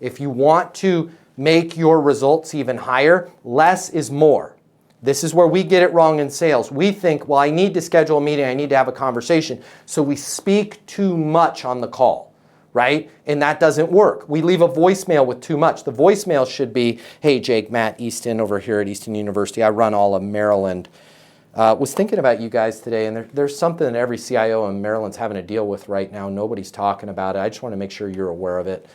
If you want to make your results even higher, less is more. This is where we get it wrong in sales. We think, well, I need to schedule a meeting, I need to have a conversation. So we speak too much on the call, right? And that doesn't work. We leave a voicemail with too much. The voicemail should be, hey, Jake, Matt Easton over here at Easton University. I run all of Maryland. Was thinking about you guys today, and there's something that every CIO in Maryland's having to deal with right now. Nobody's talking about it. I just want to make sure you're aware of it.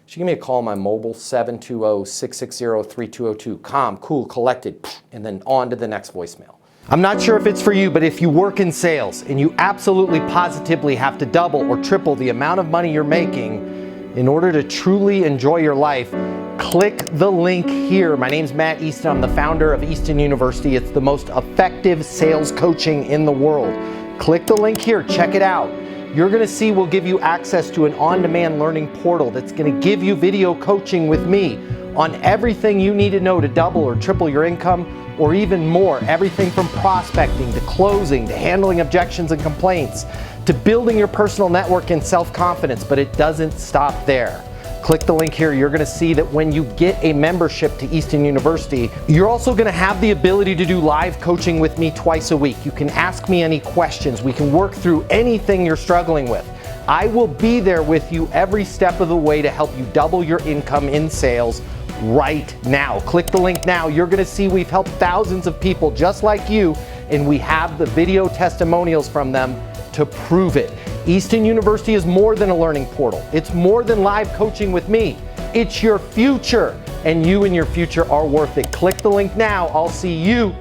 She give me a call on my mobile, 720-660-3202. Calm, cool, collected, and then on to the next voicemail. I'm not sure if it's for you, but if you work in sales and you absolutely positively have to double or triple the amount of money you're making in order to truly enjoy your life, click the link here. My name's Matt Easton. I'm the founder of Easton University. It's the most effective sales coaching in the world. Click the link here, check it out. You're gonna see we'll give you access to an on-demand learning portal that's gonna give you video coaching with me on everything you need to know to double or triple your income, or even more. Everything from prospecting to closing to handling objections and complaints to building your personal network and self-confidence, but it doesn't stop there. Click the link here. You're gonna see that when you get a membership to Easton University, you're also gonna have the ability to do live coaching with me twice a week. You can ask me any questions. We can work through anything you're struggling with. I will be there with you every step of the way to help you double your income in sales right now. Click the link now. You're gonna see we've helped thousands of people just like you, and we have the video testimonials from them to prove it. Easton University is more than a learning portal. It's more than live coaching with me. It's your future, and you and your future are worth it. Click the link now. I'll see you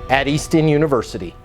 at Easton University.